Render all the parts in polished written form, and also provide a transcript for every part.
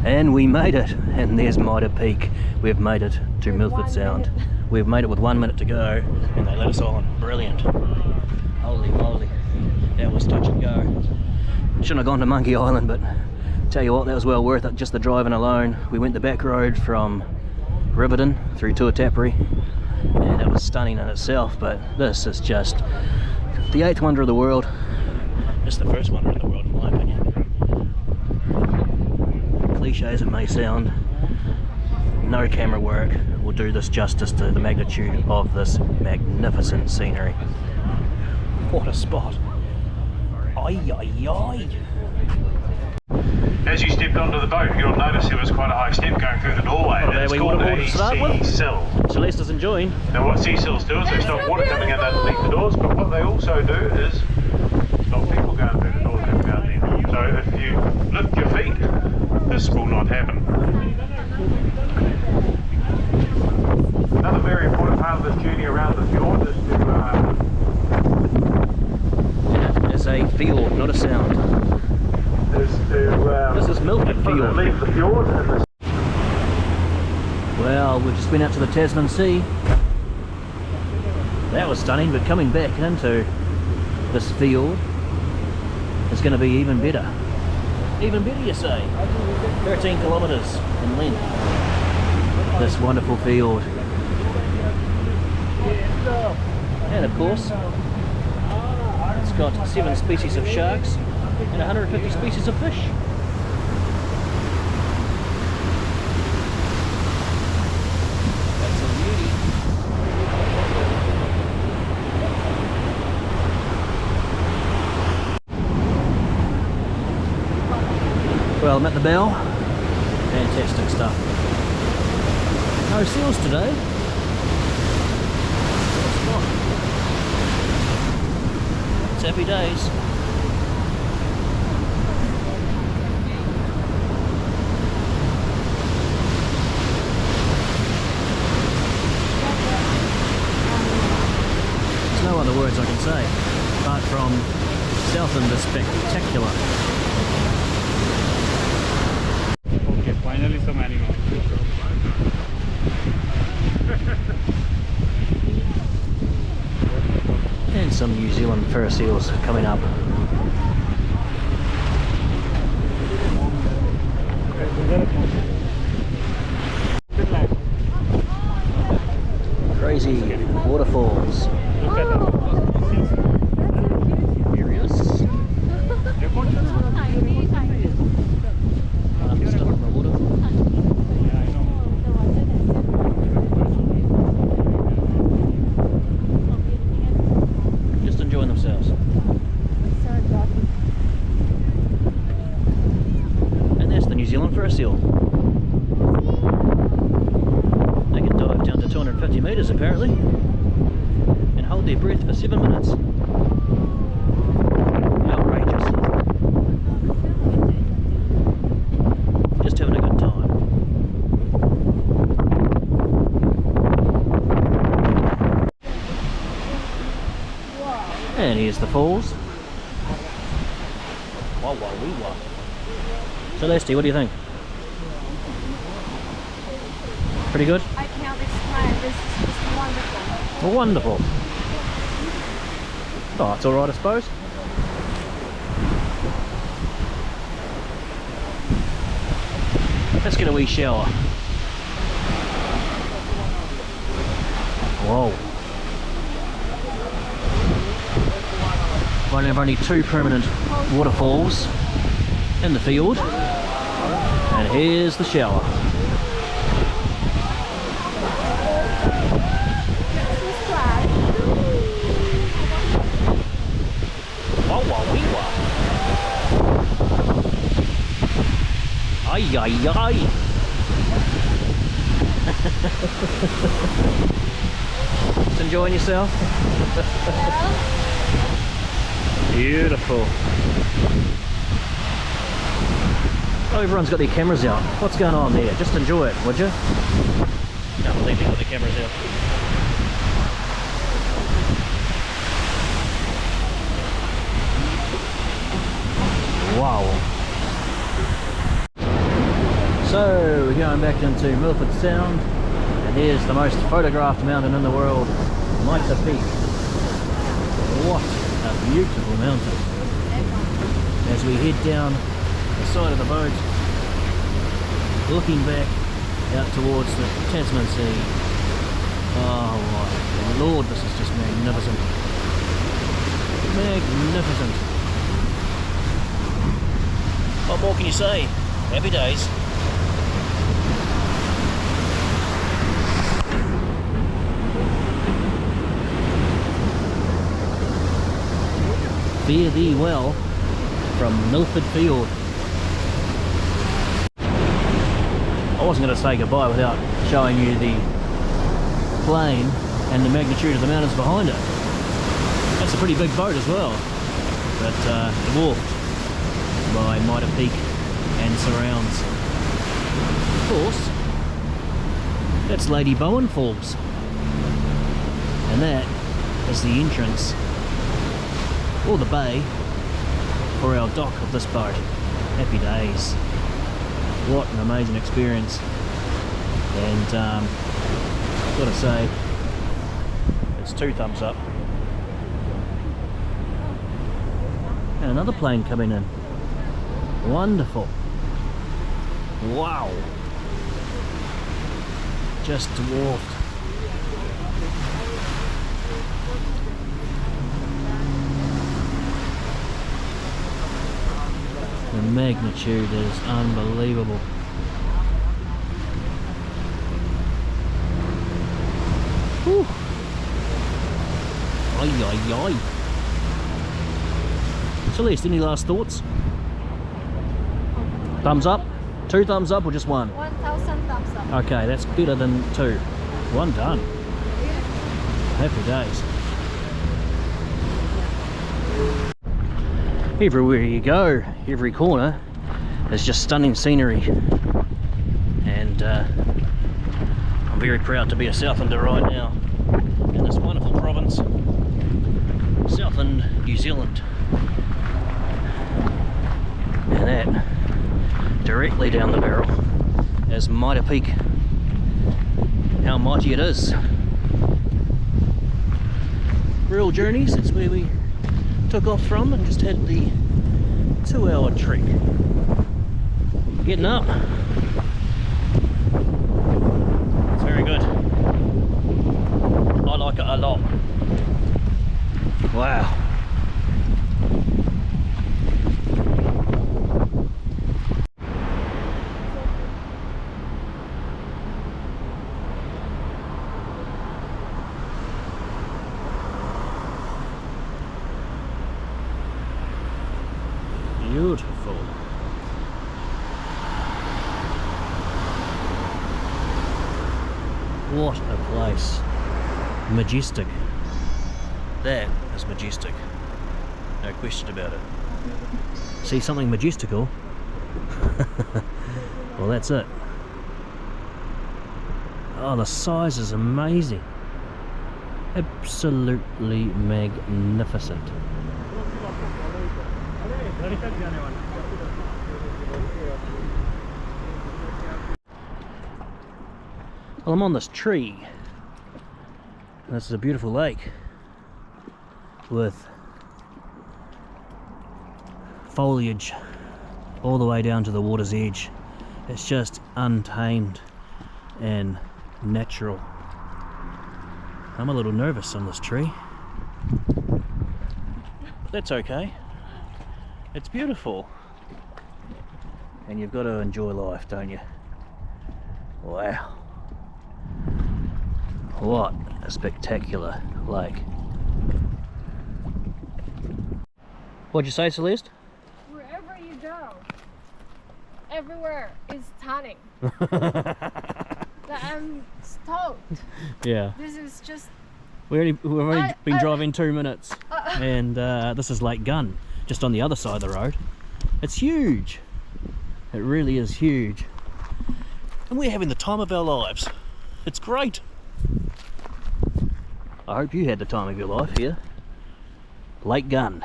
And we made it, and there's Mitre Peak. We've made it to MILFORD Sound. We've made it with 1 minute to go, and they let us on. Brilliant. Holy moly, that was touch and go. Shouldn't have gone to Monkey Island, but tell you what, that was well worth it, just the driving alone. We went the back road from Riverton through Tuatapere, and it was stunning in itself, but this is just the 8th wonder of the world. Just the first wonder of the world, in my opinion. Cliche as it may sound, no camera work will do this justice to the magnitude of this magnificent scenery. What a spot. Ay, ay, ay. As you stepped onto the boat, you'll notice there was quite a high step going through the doorway. Well, it's called a sea sill. Celeste is enjoying. Now what sea sills do is they stop water coming in underneath the doors, but what they also do is stop people going through the doors and going in. So if you lift your feet, this will not happen. Another very important part of this journey around the fjord is to... It's a fjord, not a sound. This is MILFORD Fiord. Leave the fjord and the... Well, we've just been out to the Tasman Sea. That was stunning, but coming back into this fjord is going to be even better. Even better, you say? 13 kilometres in length. This wonderful fjord. And of course, it's got 7 species of sharks and 150 species of fish. That's a beauty. Well, I'm at the bow. Fantastic stuff. No seals today. It's happy days. There's no other words I can say apart from Southland is spectacular. Okay, finally some animals. And some New Zealand ferris seals coming up. Crazy waterfalls. Look at that. Curious. Stuff in the water. Yeah, I know. Just enjoying themselves. And that's the New Zealand ferris seal. They can dive down to 250 metres apparently and hold their breath for 7 minutes. Outrageous. Just having a good time. And here's the falls. Wah wah wee wah. Celeste, what do you think? Pretty good? I can't explain. This is just wonderful. Well, wonderful. Oh, it's alright, I suppose. Let's get a wee shower. Whoa. One of only 2 permanent waterfalls in the field. And here's the shower. Wah wah wee wah. Ay ay ay. Just enjoying yourself? Beautiful. Oh, everyone's got their cameras out. What's going on there? Just enjoy it, would you? Can't believe they got their cameras out. Wow. So we're going back into Milford Sound, and here's the most photographed mountain in the world, Mitre Peak. What a beautiful mountain. As we head down the side of the boat, looking back out towards the Tasman Sea. Oh my Lord, this is just magnificent. Magnificent. What more can you say? Happy days. Fare thee well from Milford Fiord. I wasn't going to say goodbye without showing you the plain and the magnitude of the mountains behind it. That's a pretty big boat as well, but dwarfed by Mitre Peak and surrounds. Of course, that's Lady Bowen Falls, and that is the entrance or the bay for our dock of this boat. Happy days. What an amazing experience. And gotta say, it's 2 thumbs up. And another plane coming in. Wonderful. Wow. Just dwarfed. The magnitude is unbelievable. Whew. Ay, ay, ay. Celeste, any last thoughts? Thumbs up? 2 thumbs up or just 1? 1,000 thumbs up. Okay, that's better than 2. 1 done. Happy days. Everywhere you go, every corner is just stunning scenery, and I'm very proud to be a Southlander right now in this wonderful province, Southland, New Zealand. And that directly down the barrel is Mitre Peak. How mighty it is. Real journey since where we took off from, and just had the 2-hour trek. Getting up. It's very good. I like it a lot. Wow. Beautiful. What a place. Majestic. That is majestic. No question about it. See something majestical? Well, that's it. Oh, the size is amazing. Absolutely magnificent. Well, I'm on this tree. This is a beautiful lake with foliage all the way down to the water's edge. It's just untamed and natural. I'm a little nervous on this tree, but that's okay. It's beautiful, and you've got to enjoy life, don't you? Wow, what a spectacular lake. What'd you say, Celeste? Wherever you go, everywhere is stunning. I'm stoked. Yeah. This is just... We've only been driving 2 minutes, and this is Lake Gunn, just on the other side of the road. It's huge. It really is huge. And we're having the time of our lives. It's great. I hope you had the time of your life here. Lake Gunn,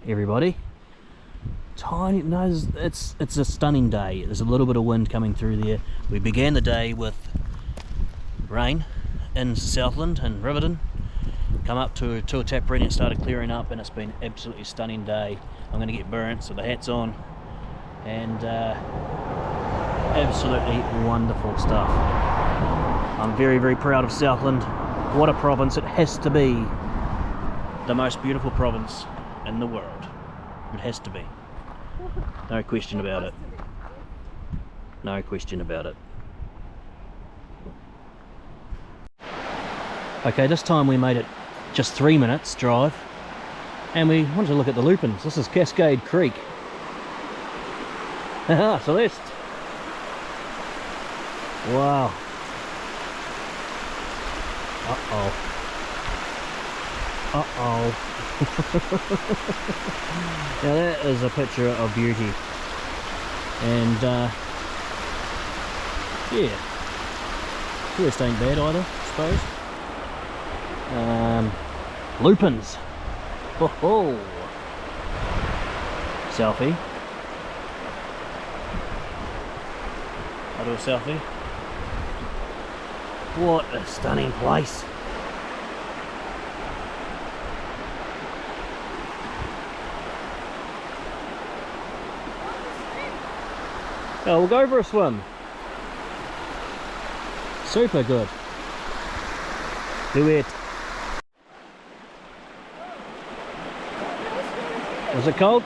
everybody. tiny, no, it's a stunning day. There's a little bit of wind coming through there. We began the day with rain in Southland and Riverton. Come up to Tapreen and it started clearing up, and it's been an absolutely stunning day. I'm going to get burnt, so the hat's on, and absolutely wonderful stuff. I'm very, very proud of Southland. What a province. It has to be the most beautiful province in the world. It has to be. No question about it. No question about it. Okay, this time we made it just 3 minutes drive, and we wanted to look at the lupins. This is Cascade Creek. Haha, Celeste. Wow. Uh-oh. Uh-oh. Now that is a picture of beauty. And yeah, forest ain't bad either, I suppose. Lupins. Oh, selfie. I'll do a selfie. What a stunning place. Oh, we'll go for a swim. Super good. Do it. Was it cold?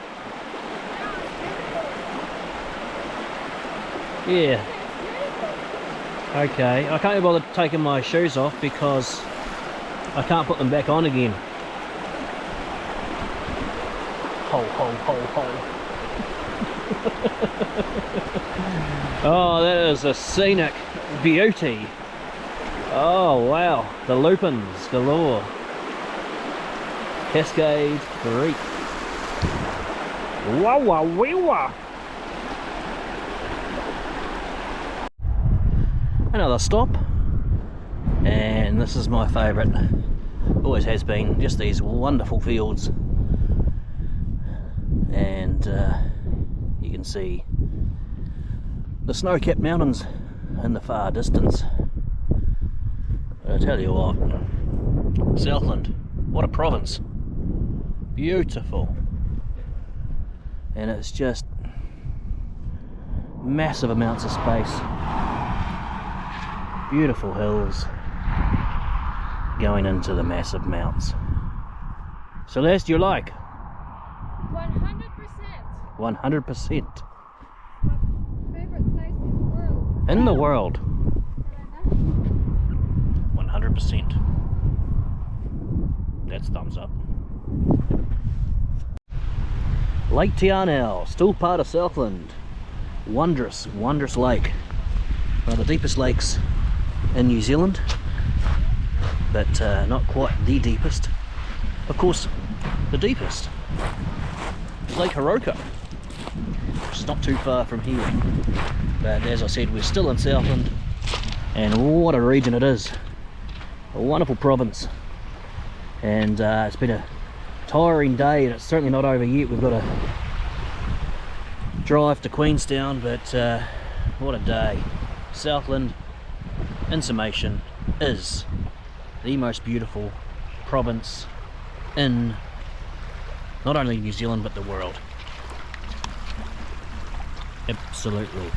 Yeah. Okay, I can't be bothered taking my shoes off because I can't put them back on again. Ho, ho, ho, ho. Oh, that is a scenic beauty. Oh, wow. The lupins galore. Cascade Creek. Wow, wow, wee, wow. Another stop, and this is my favourite. Always has been, just these wonderful fields, and you can see the snow-capped mountains in the far distance. I tell you what, Southland, what a province. Beautiful. And it's just massive amounts of space. Beautiful hills going into the massive mounts. Celeste, you like? 100%. 100%. My favorite place in the world. In the world. 100%. That's thumbs up. Lake Te Anau, still part of Southland. Wondrous, wondrous lake. One of the deepest lakes in New Zealand, but not quite the deepest. Of course, the deepest is Lake Haroka, which is not too far from here. But as I said, we're still in Southland, and what a region it is. A wonderful province. And it's been a tiring day, and it's certainly not over yet. We've got to drive to Queenstown, but what a day. Southland, in summation, is the most beautiful province in not only New Zealand but the world. Absolutely.